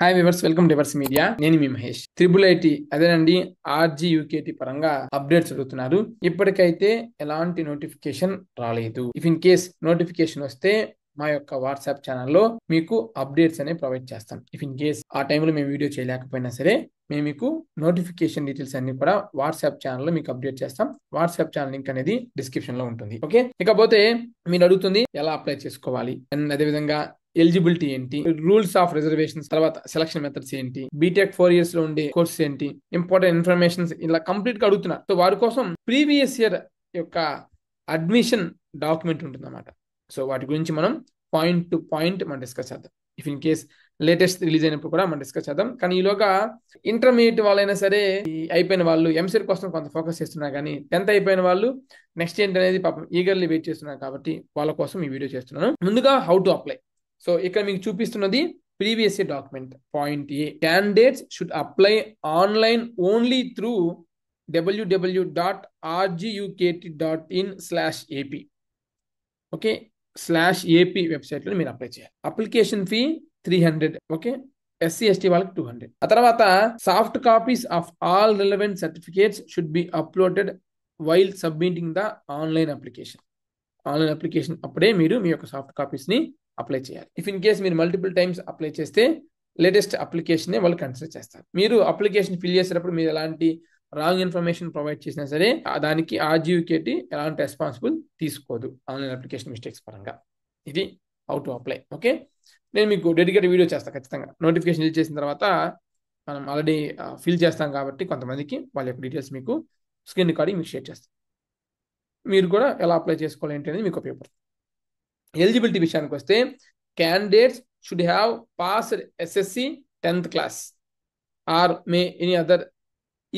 Hi viewers, welcome to viewers media. నేను మీ Mahesh. Triple IT అదేనండి, RGUKT పరంగా అప్డేట్స్ అడుగుతున్నారు. ఇప్పటికైతే ఎలాంటి నోటిఫికేషన్ రాలేదు. ఇఫ్ ఇన్ కేస్ నోటిఫికేషన్ వస్తే మా యొక్క వాట్సాప్ ఛానల్లో మీకు అప్డేట్స్ అనేవి ప్రొవైడ్ చేస్తాం. ఇఫ్ ఇన్ కేస్ ఆ టైంలో మేము వీడియో చేయలేకపోయినా సరే మేము మీకు నోటిఫికేషన్ డీటెయిల్స్ అన్ని కూడా వాట్సాప్ ఛానల్లో మీకు అప్డేట్ చేస్తాం. వాట్సాప్ ఛానల్ లింక్ అనేది డిస్క్రిప్షన్ లో ఉంటుంది. ఓకే, ఇకపోతే మీరు అడుగుతుంది ఎలా అప్లై చేసుకోవాలి అండ్ అదేవిధంగా ఎలిజిబిలిటీ ఏంటి, రూల్స్ ఆఫ్ రిజర్వేషన్స్, తర్వాత సెలక్షన్ మెథడ్స్ ఏంటి, బీటెక్ 4 years లో ఉండే కోర్సెస్ ఏంటి, ఇంపార్టెంట్ ఇన్ఫర్మేషన్ ఇలా కంప్లీట్ గా అడుగుతున్నారు. సో వారి కోసం ప్రీవియస్ ఇయర్ యొక్క అడ్మిషన్ డాక్యుమెంట్ ఉంటుంది అన్నమాట. సో వాటి గురించి మనం పాయింట్ టు పాయింట్ మనం డిస్కస్ చేద్దాం. If in case latest release అయినప్పుడు కూడా మనం డిస్కస్ చేద్దాం. కానీ ఈలోగా ఇంటర్మీడియట్ వాళ్ళైనా సరే అయిపోయిన వాళ్ళు ఎంసెట్ కోసం కొంత ఫోకస్ చేస్తున్నారు, కానీ 10th అయిపోయిన వాళ్ళు నెక్స్ట్ ఏంటి అనేది పాపం ఈగర్లీ వెయిట్ చేస్తున్నారు. కాబట్టి వాళ్ళ కోసం ఈ వీడియో చేస్తున్నాను. ముందుగా హౌ టు అప్లై. సో ఇక్కడ మీకు చూపిస్తున్నది previous year document. Point A, candidates should apply online only through www.rgukt.in/ap. Okay, /AP వెబ్సైట్లో మీరు అప్లై చేయాలి. Application fee 300. ఓకే, SC/ST వాళ్ళకి 200. ఆ తర్వాత soft copies of all relevant certificates should be uploaded while submitting the online application. Online application అప్పుడే మీరు మీ యొక్క soft copies ని అప్లై చేయాలి. ఇఫ్ ఇన్ కేస్ మీరు మల్టిపుల్ టైమ్స్ అప్లై చేస్తే లేటెస్ట్ అప్లికేషన్ వాళ్ళు కన్సిడర్ చేస్తారు. మీరు అప్లికేషన్ ఫిల్ చేసేటప్పుడు మీరు ఎలాంటి రాంగ్ ఇన్ఫర్మేషన్ ప్రొవైడ్ చేసినా సరే దానికి RGUKT ఎలాంటి రెస్పాన్సిబుల్ తీసుకోదు ఆన్లైన్ అప్లికేషన్ మిస్టేక్స్ పరంగా. ఇది హౌ టు అప్లై. ఓకే, నేను మీకు డెడికేటెడ్ వీడియో చేస్తాను ఖచ్చితంగా. నోటిఫికేషన్ రిలీజ్ చేసిన తర్వాత మనం ఆల్రెడీ ఫిల్ చేస్తాం కాబట్టి కొంతమందికి వాళ్ళ యొక్క డీటెయిల్స్ మీకు స్క్రీన్ రికార్డింగ్ మీకు షేర్ చేస్తాం. మీరు కూడా ఎలా అప్లై చేసుకోవాలి ఏంటి అనేది మీకు ఉపయోగపడుతుంది. ఎలిజిబిలిటీ విషయానికి వస్తే candidates should have passed SSC 10th class or may any other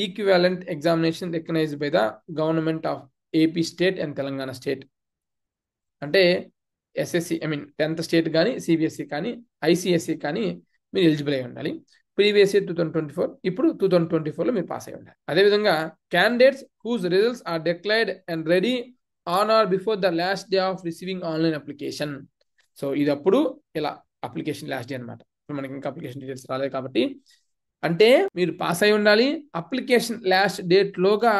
equivalent examination recognized by the government of AP state and Telangana state. అంటే SSC 10th స్టేట్ కానీ, CBSE కానీ, ICSE కానీ మీరు ఎలిజిబుల్ అయి ఉండాలి. ప్రీవియస్ ఇయర్ 2024, ఇప్పుడు 2024లో మీరు పాస్ అయి ఉండాలి. అదేవిధంగా candidates whose results are declared and ready on or before the last day of receiving online application. So ఇది అప్పుడు ఇలా అప్లికేషన్ లాస్ట్ డే అనమాట. మనకి ఇంకా అప్లికేషన్ డీటెయిల్స్ రాలేదు కాబట్టి, అంటే మీరు పాస్ అయి ఉండాలి, అప్లికేషన్ లాస్ట్ డేట్ లోగా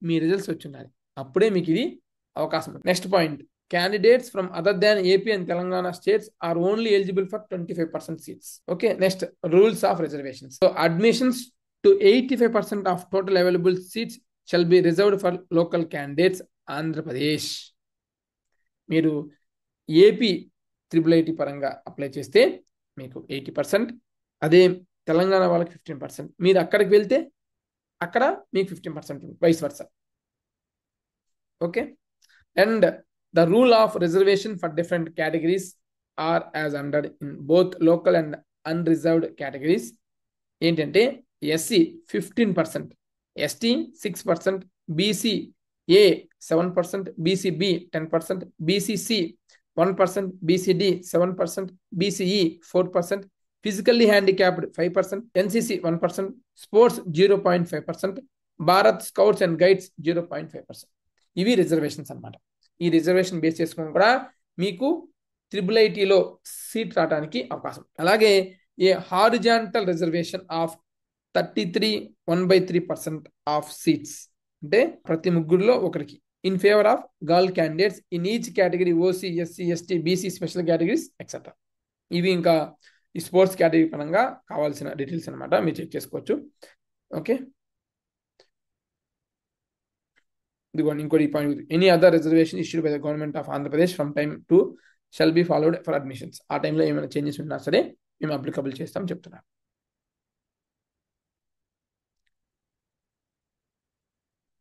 మీ రిజల్ట్స్ వచ్చి ఉండాలి, అప్పుడే మీకు ఇది అవకాశం. Next point, candidates from other than AP and Telangana states are only eligible for 25% seats. Okay, next, rules of reservations. So admissions to 85% of total available seats shall be reserved for local candidates. Andhra Pradesh. మీరు AP IIIT పరంగా apply చేస్తే మీకు 80%, అదే తెలంగాణ వాళ్ళకి 15%. మీరు అక్కడికి వెళ్తే అక్కడ మీకు 15% vice versa. Okay, and the rule of reservation for different categories are as under in both local and unreserved categories. ఏంటంటే SC 15%, ST 6%, BCA 7%, BCB 10%, BCC 1%, BCD 7%, BCE 4%, physically handicapped 5%, NCC 1%, sports 0.5%, Bharat scouts and guides 0.5%. ఇవి reservations అన్నమాట. ఈ reservation base చేసుకుని కూడా మీకు IIITలో seat రావడానికి అవకాశం. అలాగే ఏ horizontal reservation of 33 1/3% of seats, అంటే ప్రతి ముగ్గురులో ఒకరికి, in favour of girl candidates in each category OC, SC, ST, BC special categories etcetera. ఇవి ఇంకా ఈ స్పోర్ట్స్ కేటగిరీ పరంగా కావాల్సిన డీటెయిల్స్ అనమాట, మీరు చెక్ చేసుకోవచ్చు. ఓకే, ఇంకోటి point, any other reservation issued by the government of Andhra Pradesh from time to shall be followed for admissions. ఆ టైంలో ఏమైనా చేంజెస్ ఉన్నా సరే మేము అప్లికబుల్ చేస్తాం చెప్తున్నారు.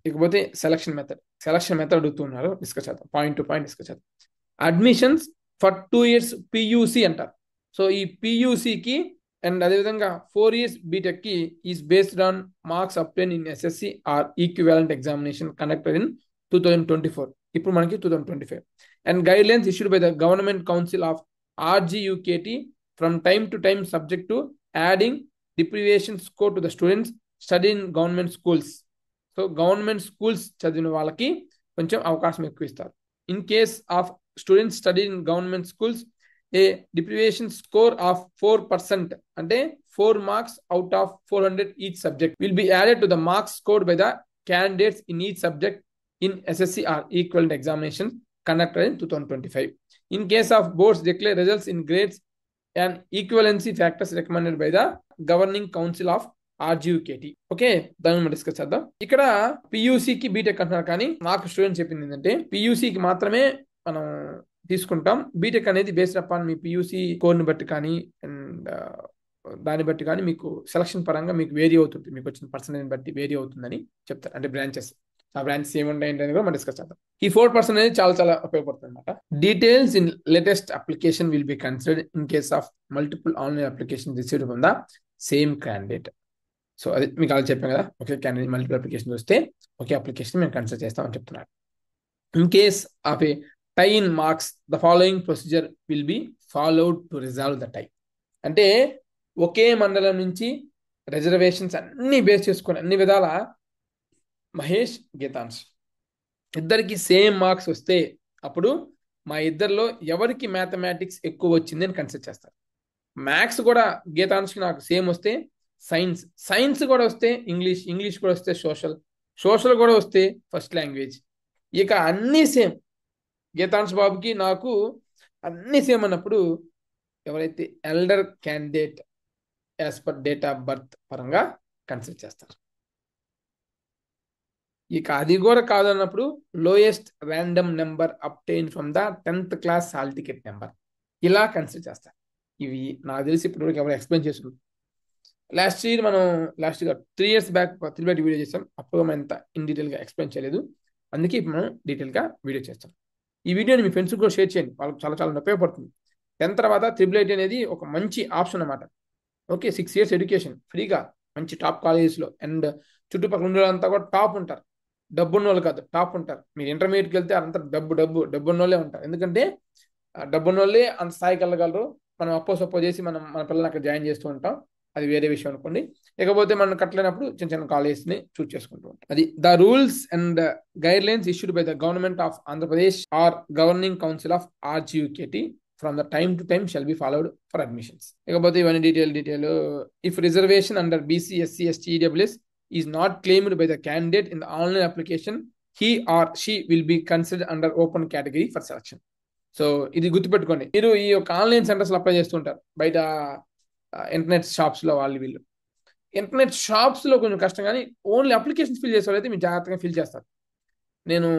ఇకపోతే సెలక్షన్ మెథడ్ అడుగుతున్నారు, డిస్కస్ చేద్దాం. పాయింట్ టు పాయింట్ డిస్కస్ చేద్దాం. అడ్మిషన్స్ ఫర్ 2 years PUC అంటారు. సో ఈ PUCకి అండ్ అదేవిధంగా 4 years BTech కి is based on marks obtained in SSC or equivalent examination conducted in 2024. ఇప్పుడు మనకి 2025. And guidelines issued by the government council of RGUKT from time to time subject to adding deprivation score to the students study in government schools. So government schools చదివిన వాళ్ళకి కొంచెం అవకాశం ఎక్కువ ఇస్తారు. In case of students study in government schools, A deprivation score of 4% అంటే 4 marks out of 400 each subject will be added to the marks scored by the candidates in each subject in SSC or equivalent examination conducted in 2025. In case of boards declare results in grades and equivalency factors recommended by the governing council of RGUKT. Okay, దాన్ని మనం discuss చేద్దాం. ఇక్కడ పియూసీకి BTech అంటున్నారు, కానీ మాకు student చెప్పింది ఏంటంటే పియూసీకి మాత్రమే మనం తీసుకుంటాం. బీటెక్ అనేది బేస్డ్ అపాన్ మీ పియూసీ కోర్ని బట్టి కానీ అండ్ దాన్ని బట్టి కానీ మీకు సెలక్షన్ పరంగా మీకు వేరీ అవుతుంది, మీకు వచ్చిన పర్సెంటేజ్ బట్టి వేరీ అవుతుందని చెప్తారు. అంటే బ్రాంచెస్, ఆ బ్రాంచెస్ ఏముంటాయి ఏంటని కూడా మనం డిస్కస్ చేద్దాం. ఈ 4% అనేది చాలా చాలా ఉపయోగపడుతుంది అనమాట. Details in latest application will be considered in case of multiple online application received from the same candidate. So అది మీకు అలా చెప్పాం కదా, ఒకే క్యాండిడేట్ మల్టిపుల్ అప్లికేషన్ వస్తే ఒకే అప్లికేషన్ మేము కన్సిడర్ చేస్తామని చెప్తున్నారు. In case of a tie in marks the following procedure will be followed to resolve the tie. అంటే ఒకే మండలం నుంచి రిజర్వేషన్స్ అన్ని బేస్ చేసుకొని అన్ని విధాల మహేష్ గీతాంశ్ ఇద్దరికి సేమ్ మార్క్స్ వస్తే అప్పుడు మా ఇద్దరిలో ఎవరికి మ్యాథమెటిక్స్ ఎక్కువ వచ్చింది అని కన్సిడర్ చేస్తారు. మ్యాథ్స్ కూడా గీతాంశ్కి నాకు సేమ్ వస్తే సైన్స్ కూడా వస్తే ఇంగ్లీష్ కూడా వస్తే సోషల్ కూడా వస్తే ఫస్ట్ లాంగ్వేజ్, ఇక అన్నీ సేమ్ గీతాంశ్ బాబుకి నాకు అన్నీ సేమ్ అన్నప్పుడు ఎవరైతే elder candidate as per date of birth పరంగా కన్సిడర్ చేస్తారు. ఇక అది కూడా కాదన్నప్పుడు lowest random number obtained from the 10th class hall ticket number ఇలా కన్సిడర్ చేస్తారు. ఇవి నాకు తెలిసి ఇప్పుడు ఎవరు ఎక్స్ప్లెయిన్ చేస్తున్నారు. లాస్ట్ ఇయర్ 3 years బ్యాక్ త్రిబేట్ వీడియో చేస్తాం, అప్పుడు మనం ఎంత ఇన్ డీటెయిల్గా ఎక్స్ప్లెయిన్ చేయలేదు, అందుకే ఇప్పుడు మనం డీటెయిల్గా వీడియో చేస్తాం. ఈ వీడియోని మీ ఫ్రెండ్స్కి కూడా షేర్ చేయండి, వాళ్ళకి చాలా చాలా ఉపయోగపడుతుంది. 10th తర్వాత త్రిబుల్ అనేది ఒక మంచి ఆప్షన్ అన్నమాట. ఓకే, 6 years ఎడ్యుకేషన్ ఫ్రీగా మంచి టాప్ కాలేజెస్లో, అండ్ చుట్టుపక్కల ఉండే వాళ్ళంతా కూడా టాప్ ఉంటారు. డబ్బు ఉన్న వాళ్ళు కాదు, టాప్ ఉంటారు. మీరు ఇంటర్మీడియట్కి వెళ్తే అంత డబ్బు ఉన్న వాళ్ళే ఉంటారు. ఎందుకంటే డబ్బు ఉన్న వాళ్ళే అంత స్థాయికి వెళ్ళగలరు. మనం సప్పో చేసి మన పిల్లల్ని అక్కడ జాయిన్ చేస్తూ ఉంటాం, అది వేరే విషయం అనుకోండి. ఇకపోతే మనం కట్టలేనప్పుడు చిన్న చిన్న కాలేజెస్ని చూస్ చేసుకుంటూ ఉంటాం. అది the rules and guidelines issued by the government of Andhra Pradesh are governing council of RGUKT from the time to time shall be followed for admissions. ఇకపోతే ఇవన్నీ detail if reservation under BC, SC, ST, EWS is not claimed by the candidate in the online application, he or she will be considered under open category for selection. So ఇది గుర్తుపెట్టుకోండి. మీరు ఈ యొక్క online సెంటర్స్లో apply చేస్తుంటారు, బయట internet షాప్స్లో వీళ్ళు ఇంటర్నెట్ షాప్స్లో కొంచెం కష్టం, కానీ ఓన్లీ అప్లికేషన్స్ ఫిల్ చేసే వాళ్ళైతే మీరు జాగ్రత్తగా ఫిల్ చేస్తారు. నేను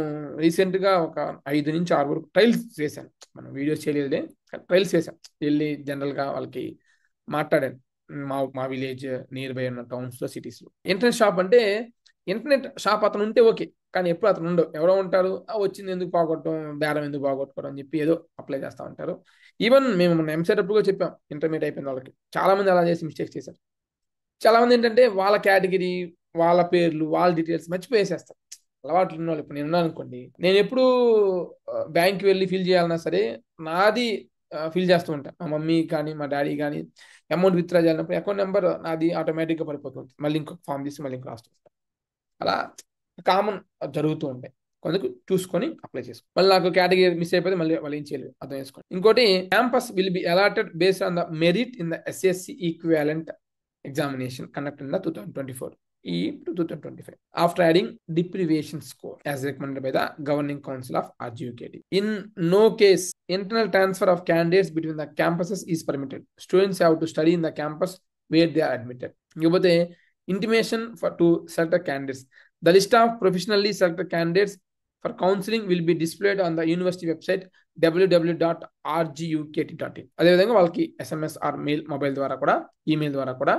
రీసెంట్గా ఒక 5 నుంచి 6 వరకు ట్రయల్స్ చేశాను. మనం వీడియోస్ చేయలేదులే, ట్రయల్స్ చేశాను. వెళ్ళి జనరల్గా వాళ్ళకి మాట్లాడాను, మా విలేజ్ నియర్ బై ఉన్న టౌన్స్లో, సిటీస్లో. ఇంటర్నెట్ షాప్ అంటే ఇంటర్నెట్ షాప్ అతను ఉంటే ఓకే, కానీ ఎప్పుడు అతను ఉండవు. ఎవరో ఉంటారు, వచ్చింది ఎందుకు పోగొట్టడం, బేరం ఎందుకు పోగొట్టుకోవడం అని చెప్పి ఏదో అప్లై చేస్తూ ఉంటారు. ఈవెన్ మేము ఎంసెట్ అప్పుడు కూడా చెప్పాం, ఇంటర్మీడియట్ అయిపోయిన వాళ్ళకి చాలామంది అలా చేసి మిస్టేక్స్ చేశారు. చాలామంది ఏంటంటే వాళ్ళ కేటగిరీ, వాళ్ళ పేర్లు, వాళ్ళ డీటెయిల్స్ మర్చిపోయేసేస్తారు. అలవాట్లు ఉన్న వాళ్ళు. ఇప్పుడు నేను ఉన్నాను అనుకోండి, నేను ఎప్పుడు బ్యాంక్కి వెళ్ళి ఫిల్ చేయాలన్నా సరే నాది ఫిల్ చేస్తూ ఉంటాను. మా మమ్మీ కానీ మా డాడీ కానీ అమౌంట్ విత్డ్రా చేయాలన్నప్పుడు అకౌంట్ నెంబర్ నాది ఆటోమేటిక్గా పడిపోతుంది. మళ్ళీ ఇంకొక ఫామ్ తీసి మళ్ళీ ఇంకో రాస్తూ ఉంటాను. అలా కామన్ జరుగుతూ ఉంటాయి. కొందుకు చూసుకొని అప్లై చేసుకో. మళ్ళీ నాకు కేటగిరీ మిస్ అయిపోతే మళ్ళీ వాళ్ళు ఏం చేయలేదు, అర్థం చేసుకోండి. ఇంకోటి, campus will be allotted based on the merit in the SSC equivalent examination conducted in the 2024 to 2025 after adding deprivation score as recommended by the governing council of RGUKT. In no case internal transfer of candidates between the campuses is permitted. Students have to study in the campus where they are admitted. Iకపోతే intimation to select candidates. The list of professionally selected candidates for counseling will be displayed on the university website www.rgukt.in. అదేవిధంగా వాళ్ళకి SMS are mail, mobile ద్వారా కూడా, email ద్వారా కూడా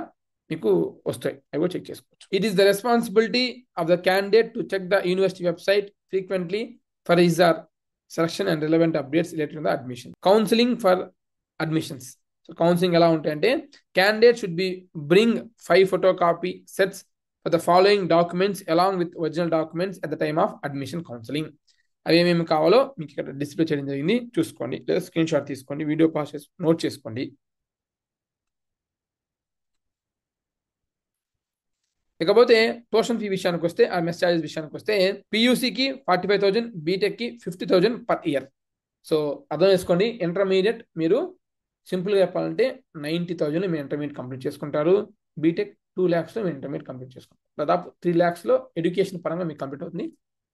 మీకు వస్తాయి, అవి కూడా చెక్ చేసుకోవచ్చు. It is the responsibility of the candidate to check the university website frequently for his or selection and relevant updates related to the admission. Counselling for admissions. So counselling ఎలా ఉంటాయంటే, candidate should be bring 5 photocopy sets for the following documents along with original documents at the time of admission counseling. అవి ఏమేమి కావాలో మీకు ఇక్కడ display చేయడం జరిగింది, చూసుకోండి, లేదా స్క్రీన్ షాట్ తీసుకోండి, వీడియో పాస్ చేసి నోట్ చేసుకోండి. ఇకపోతే ట్యూషన్ ఫీ విషయానికి వస్తే, ఆ మెస్ చార్జెస్ విషయానికి వస్తే, పియూసీకి 45,000, బీటెక్కి 50,000 per year. సో అర్థం చేసుకోండి, ఇంటర్మీడియట్ మీరు సింపుల్గా చెప్పాలంటే 90,000 మీరు ఇంటర్మీడియట్ కంప్లీట్ చేసుకుంటారు. బీటెక్ 2 lakhsలో మీరు ఇంటర్మీడియట్ కంప్లీట్ చేసుకుంటారు. దాదాపు 3 lakhsలో ఎడ్యుకేషన్ పరంగా మీకు కంప్లీట్ అవుతుంది.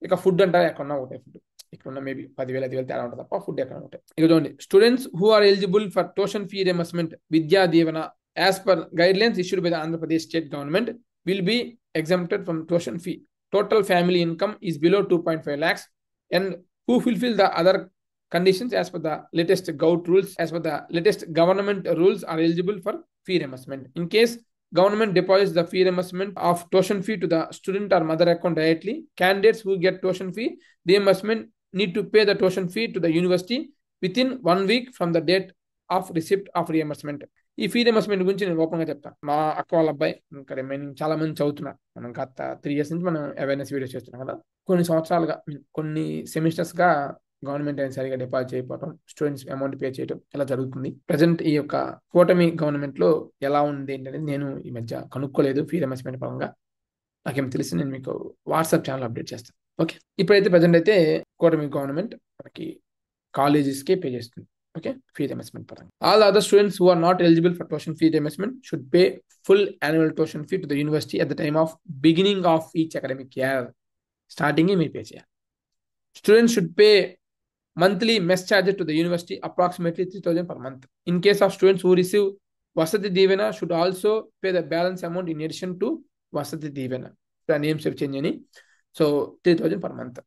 ఇక ఫుడ్ అంటారా ఎక్కడన్నా ఒకటే ఫుడ్, ఇక్కడ ఉన్న మేబీ 10,000 5,000 తేడా ఉంటుంది తప్ప ఫుడ్ ఎక్కడ ఉంటాయి. ఇక చూడండి, students who are eligible for tuition fee reimbursement Vidya Deevena as per guidelines issued by the Andhra Pradesh state government will be exempted from tuition fee. Total family income is below 2.5 lakhs and who fulfill the other conditions as per the latest government rules are eligible for fee reimbursement. In case government deposits the fee reimbursement of tuition fee to the student or mother account directly, candidates who get tuition fee reimbursement need to pay the tuition fee to the university within 1 week from the date of receipt of reimbursement. ఈ fee reimbursement గురించి నేను ఓపెన్గా చెప్తాను. మా అక్క వాళ్ళ అబ్బాయి ఇంకా రిమైనింగ్ చాలా మంది చదువుతున్నారు. మనం గత 3 years నుంచి మనం అవేర్నెస్ వీడియోస్ చేస్తున్నాం కదా. కొన్ని సంవత్సరాలుగా కొన్ని సెమిస్టర్స్గా గవర్నమెంట్ అయినా సరిగా డిపాజిట్ చేయకపోవడం, స్టూడెంట్స్ అమౌంట్ పే చేయడం ఇలా జరుగుతుంది. ప్రజెంట్ ఈ యొక్క కూటమి గవర్నమెంట్లో ఎలా ఉంది ఏంటనేది నేను ఈ మధ్య కనుక్కోలేదు. ఫీ రియంబర్స్మెంట్ పరంగా నాకేం తెలిసి నేను మీకు వాట్సాప్ ఛానల్ అప్డేట్ చేస్తాను. ఓకే, ఇప్పుడైతే ప్రజెంట్ అయితే కూటమి గవర్నమెంట్ మనకి కాలేజెస్కి పే చేస్తుంది. ఓకే, ఫీ రియంబర్స్మెంట్ పరంగా all other students who are not eligible for tuition fee reimbursement should pay full annual tuition fee to the university at the time of beginning of each academic year. Starting మీరు pay చేయాలి. Students should pay monthly mess charges to the university approximately 3,000 per month. In case of students who receive Vasati Divena should also pay the balance amount in addition to Vasati Divena. The names have changed any. So 3,000 per month.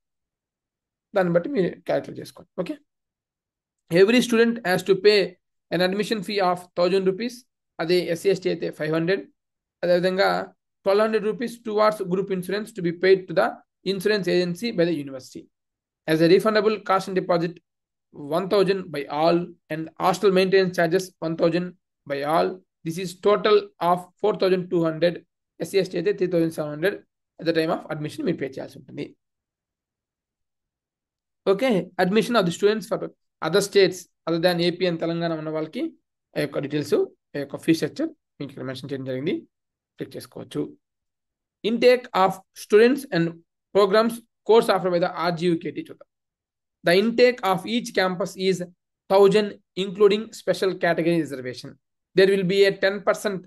దాన్ని బట్టి మీరు calculate చేసుకోండి. Okay, every student has to pay an admission fee of 1,000 rupees. అదే SC ST అయితే 500. అదేవిధంగా 1,200 rupees towards group insurance to be paid to the insurance agency by the university. As a refundable cash and deposit 1,000 by all and hostel maintenance charges 1,000 by all. This is total of 4,200. SC ST అయితే 3,700 at the time of admission మీరు pay చేయాల్సి ఉంటుంది. Okay, admission of the students for other states other than AP and Telangana ఉన్న వాళ్ళకి ఆ యొక్క details, ఆ యొక్క ఫీ స్ట్రక్చర్ మీకు ఇక్కడ మెన్షన్ చేయడం జరిగింది. చెక్ చేసుకోవచ్చు. Intake of students and programmes course offered by the RGUKT. The intake of each campus is 1,000 including special category reservation. There will be a 10%,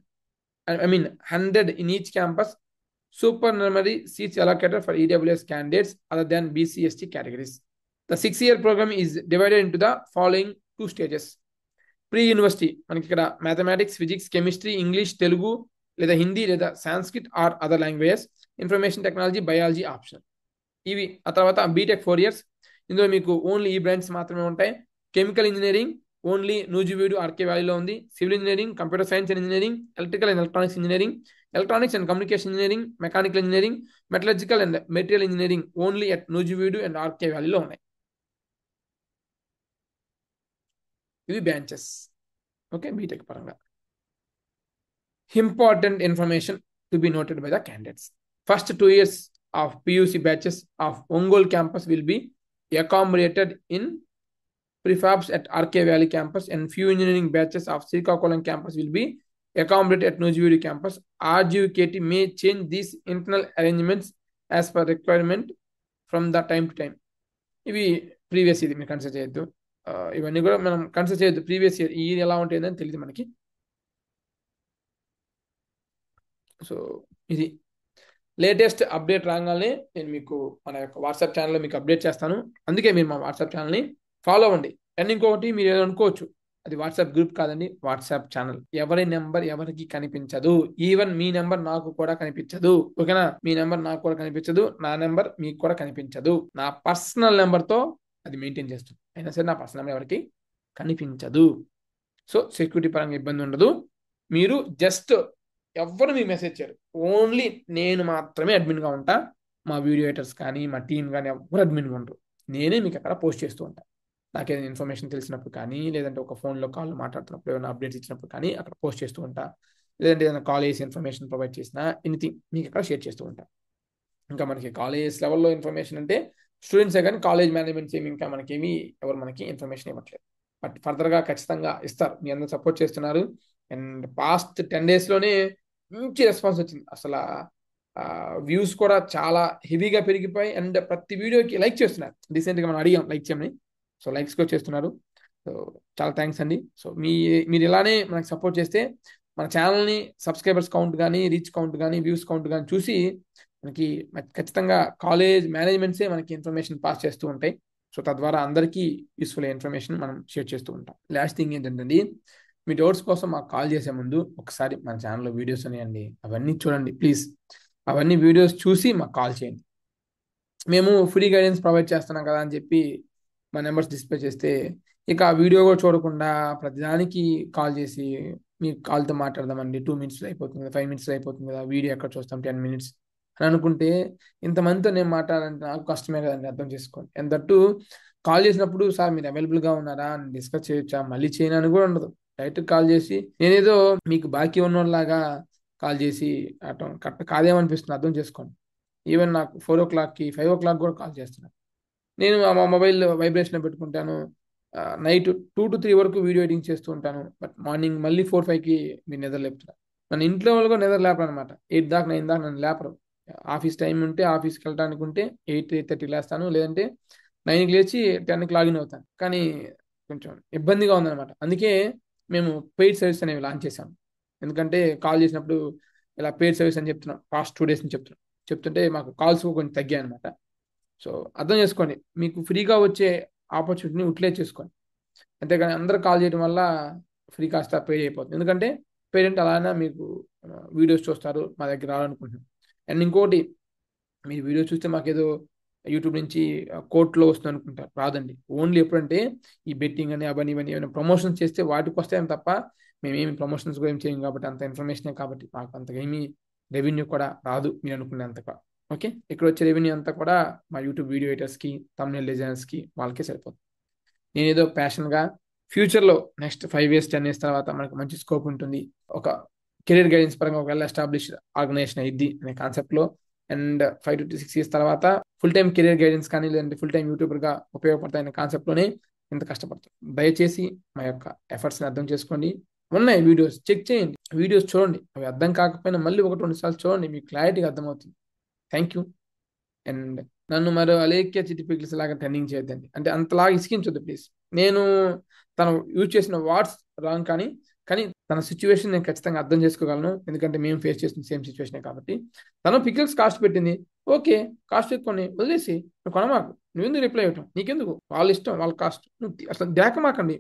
100 in each campus supernumerary seats allocated for EWS candidates other than BC ST categories. The 6-year program is divided into the following 2 stages. Pre-university మనకి ఇక్కడ mathematics, physics, chemistry, English, Telugu లేదా హిందీ లేదా Sanskrit or other languages, information technology, biology optional. ఇవి ఆ తర్వాత BTech 4 years. ఇందులో మీకు only ఈ బ్రాంచ్ మాత్రమే ఉంటాయి. Chemical engineering only Nuzvid RK వ్యాలీలో ఉంది. Civil engineering, computer science and engineering, electrical and electronics engineering, electronics and communication engineering, mechanical engineering, metallurgical and material engineering only at Nuzvid and RK వ్యాలీలో ఉన్నాయి. ఇవి బ్రాంచెస్. ఓకే, బీటెక్ పరంగా important information to be noted by the candidates. First 2 years of PUC batches of Ongole campus will be accommodated in prefabs at RK Valley campus and few engineering batches of Srikakulam campus will be accommodated at Nujividi campus. RGUKT may change these internal arrangements as per requirement from the time to time. ఇవి previous ఇది మీరు consider చేయొద్దు. ఇవన్నీ కూడా మనం consider చేయొద్దు. Previous year ఈ ఎలా ఉంటుందని తెలియదు మనకి. సో ఇది లేటెస్ట్ అప్డేట్ రాగానే నేను మీకు మన యొక్క వాట్సాప్ ఛానల్లో మీకు అప్డేట్ చేస్తాను. అందుకే మీరు మా వాట్సాప్ ఛానల్ని ఫాలో అవ్వండి. అండ్ ఇంకొకటి మీరు ఏదో అనుకోవచ్చు, అది వాట్సాప్ గ్రూప్ కాదండి, వాట్సాప్ ఛానల్. ఎవరి నెంబర్ ఎవరికి కనిపించదు. ఈవెన్ మీ నెంబర్ నాకు కూడా కనిపించదు. ఓకేనా, మీ నెంబర్ నాకు కూడా కనిపించదు, నా నెంబర్ మీకు కూడా కనిపించదు. నా పర్సనల్ నెంబర్తో అది మెయింటైన్ చేస్తుంది. అయినా సరే నా పర్సనల్ నెంబర్ ఎవరికి కనిపించదు. సో సెక్యూరిటీ పరంగా ఇబ్బంది ఉండదు. మీరు జస్ట్ ఎవ్వరు మీకు మెసేజ్ చేయరు, ఓన్లీ నేను మాత్రమే అడ్మిన్గా ఉంటా. మా వీడియో ఎడిటర్స్ కానీ మా టీం కానీ ఎవరు అడ్మిన్గా ఉండరు. నేనే మీకు అక్కడ పోస్ట్ చేస్తూ ఉంటాను. నాకేదైనా ఇన్ఫర్మేషన్ తెలిసినప్పుడు కానీ, లేదంటే ఒక ఫోన్లో కాల్ మాట్లాడుతున్నప్పుడు ఏమైనా అప్డేట్స్ ఇచ్చినప్పుడు కానీ అక్కడ పోస్ట్ చేస్తూ ఉంటా. లేదంటే ఏదైనా కాలేజ్ ఇన్ఫర్మేషన్ ప్రొవైడ్ చేసినా ఎనీథింగ్ మీకు అక్కడ షేర్ చేస్తూ ఉంటా. ఇంకా మనకి కాలేజ్ లెవెల్లో ఇన్ఫర్మేషన్ అంటే స్టూడెంట్సే కానీ కాలేజ్ మేనేజ్మెంట్స్ ఏమి ఇంకా మనకేమి ఎవరు మనకి ఇన్ఫర్మేషన్ ఇవ్వట్లేదు. బట్ ఫర్దర్గా ఖచ్చితంగా ఇస్తారు. మీ అందరూ సపోర్ట్ చేస్తున్నారు. అండ్ పాస్ట్ 10 daysలోనే మంచి రెస్పాన్స్ వచ్చింది. అసలు వ్యూస్ కూడా చాలా హెవీగా పెరిగిపోయి అండ్ ప్రతి వీడియోకి లైక్ చేస్తున్నారు. రీసెంట్గా మనం అడిగాం లైక్ చేయమని, సో లైక్స్ కూడా చేస్తున్నారు. సో చాలా థ్యాంక్స్ అండి. సో మీరు ఇలానే మనకు సపోర్ట్ చేస్తే మన ఛానల్ని సబ్స్క్రైబర్స్ కౌంట్ కానీ, రీచ్ కౌంట్ కానీ, వ్యూస్ కౌంట్ కానీ చూసి మనకి ఖచ్చితంగా కాలేజ్ మేనేజ్మెంట్సే మనకి ఇన్ఫర్మేషన్ పాస్ చేస్తూ ఉంటాయి. సో తద్వారా అందరికీ యూస్ఫుల్ ఇన్ఫర్మేషన్ మనం షేర్ చేస్తూ ఉంటాం. లాస్ట్ థింగ్ ఏంటంటే మీ డౌట్స్ కోసం మాకు కాల్ చేసే ముందు ఒకసారి మన ఛానల్లో వీడియోస్ ఉన్నాయండి, అవన్నీ చూడండి ప్లీజ్. అవన్నీ వీడియోస్ చూసి మాకు కాల్ చేయండి. మేము ఫ్రీ గైడెన్స్ ప్రొవైడ్ చేస్తున్నాం కదా అని చెప్పి మా నెంబర్స్ డిస్ప్లే చేస్తే ఇక ఆ వీడియో కూడా చూడకుండా ప్రతిదానికి కాల్ చేసి మీకు కాల్తో మాట్లాడదామండి, 2 minutes అయిపోతుంది కదా, 5 minutes అయిపోతుంది కదా, వీడియో ఎక్కడ చూస్తాం 10 minutes అని అనుకుంటే ఇంతమందితో నేను మాట్లాడాలంటే నాకు కష్టమే కదండి, అర్థం చేసుకోండి. అండ్ దట్టు కాల్ చేసినప్పుడు సార్ మీరు అవైలబుల్గా ఉన్నారా అని డిస్కస్ చేయొచ్చా, మళ్ళీ చేయను అని కూడా ఉండదు. డైరెక్ట్ కాల్ చేసి నేనేదో మీకు బాకీ ఉన్నోళ్ళలాగా కాల్ చేసి అటు కరెక్ట్ కాదేమనిపిస్తుంది, అర్థం చేసుకోండి. ఈవెన్ నాకు 4 o'clockకి 5 o'clock కూడా కాల్ చేస్తున్నాను. నేను మా మొబైల్ వైబ్రేషన్లో పెట్టుకుంటాను. నైట్ 2 to 3 వరకు వీడియో ఎడిటింగ్ చేస్తూ ఉంటాను. బట్ మార్నింగ్ మళ్ళీ 4-5కి మీరు నిద్ర లేపుతారు. మన ఇంట్లో వాళ్ళు కూడా నిద్ర లేపరు అనమాట. 8 దాకా 9 దాకా నన్ను లేపరు. ఆఫీస్ టైం ఉంటే ఆఫీస్కి వెళ్ళడానికి ఉంటే 8-8:30 లేస్తాను, లేదంటే 9కి లేచి 10కి లాగిన్ అవుతాను. కానీ కొంచెం ఇబ్బందిగా ఉందన్నమాట. అందుకే మేము పెయిడ్ సర్వీస్ అనేవి లాంచ్ చేశాము. ఎందుకంటే కాల్ చేసినప్పుడు ఇలా పెయిడ్ సర్వీస్ అని చెప్తున్నాం, పాస్ట్ 2 days నుంచి చెప్తుంటే మాకు కాల్స్ కొంచెం తగ్గాయి అనమాట. సో అర్థం చేసుకోండి, మీకు ఫ్రీగా వచ్చే ఆపర్చునిటీని యూటిలైజ్ చేసుకోండి. అంతేగాని అందరూ కాల్ చేయడం వల్ల ఫ్రీ కాస్త పే అయిపోతుంది. ఎందుకంటే పేరెంట్ అలానే మీకు వీడియోస్ చూస్తారు, మా దగ్గర రావాలనుకుంటున్నాం. అండ్ ఇంకోటి, మీరు వీడియో చూస్తే మాకేదో యూట్యూబ్ నుంచి కోర్టులో వస్తుంది అనుకుంటారు, రాదండి. ఓన్లీ ఎప్పుడంటే ఈ బెట్టింగ్ అని అవన్నీ ఇవన్నీ ఏమైనా ప్రమోషన్స్ చేస్తే వాటికి వస్తాయని తప్ప మేమేమి ప్రమోషన్స్ కూడా ఏం చేయం కాబట్టి, అంత ఇన్ఫర్మేషనే కాబట్టి మాకు అంతగా ఏమీ రెవెన్యూ కూడా రాదు మీరు అనుకునేంతగా. ఓకే, ఇక్కడ వచ్చే రెవెన్యూ అంతా కూడా మా యూట్యూబ్ వీడియో ఎడిటర్స్కి, thumbnail డిజైనర్స్కి వాళ్ళకే సరిపోతుంది. నేనేదో ప్యాషన్గా ఫ్యూచర్లో నెక్స్ట్ 5 years 10 years తర్వాత మనకు మంచి స్కోప్ ఉంటుంది, ఒక కెరీర్ గైడెన్స్ పరంగా ఒక ఎస్టాబ్లిష్డ్ ఆర్గనైజేషన్ అయ్యిద్ది అనే కాన్సెప్ట్లో, అండ్ 5 to 6 years తర్వాత ఫుల్ టైం కెరీర్ గైడెన్స్ కానీ, లేదంటే ఫుల్ టైం యూట్యూబర్గా ఉపయోగపడతాయనే కాన్సెప్ట్లోనే ఇంత కష్టపడతాం. దయచేసి మా యొక్క ఎఫర్ట్స్ని అర్థం చేసుకోండి. ఉన్నాయి వీడియోస్, చెక్ చేయండి, వీడియోస్ చూడండి. అవి అర్థం కాకపోయినా మళ్ళీ 1-2 సార్లు చూడండి, మీకు క్లారిటీగా అర్థమవుతుంది. Thank you. అండ్ నన్ను మరో అలేఖ్య చిట్టి పిక్స్ లాగా టర్నింగ్ చేయొద్దండి, అంటే అంతలాగా ఇసికించొద్దు ప్లీజ్. నేను తను యూజ్ చేసిన వర్డ్స్ రాంగ్, కానీ తన సిచ్యువేషన్ నేను ఖచ్చితంగా అర్థం చేసుకోగలను, ఎందుకంటే మేము ఫేస్ చేసిన సేమ్ సిచ్యువేషనే కాబట్టి. తను పికిల్స్ కాస్ట్ పెట్టింది, ఓకే, కాస్ట్ ఎక్కువని వదిలేసి నువ్వు కొనమాకు, నువ్వెందుకు రిప్లై ఇవ్వటం, నీకెందుకు, వాళ్ళ ఇష్టం, వాళ్ళ కాస్ట్, నువ్వు అసలు దేకమాకండి.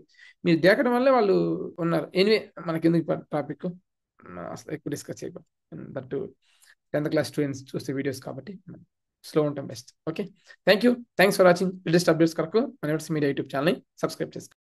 మీరు దేకడం వల్లే వాళ్ళు ఉన్నారు. ఎనివే మనకెందుకు టాపిక్, అసలు ఎక్కువ డిస్కస్ చేయకూడదు. దట్ 10th class స్టూడెంట్స్ చూస్తే వీడియోస్ కాబట్టి స్లో ఉంటాం best. Okay, thank you, thanks for watching. Latest updates కొరకు మన మీడియా యూట్యూబ్ ఛానల్ని సబ్స్క్రైబ్ చేసుకోండి.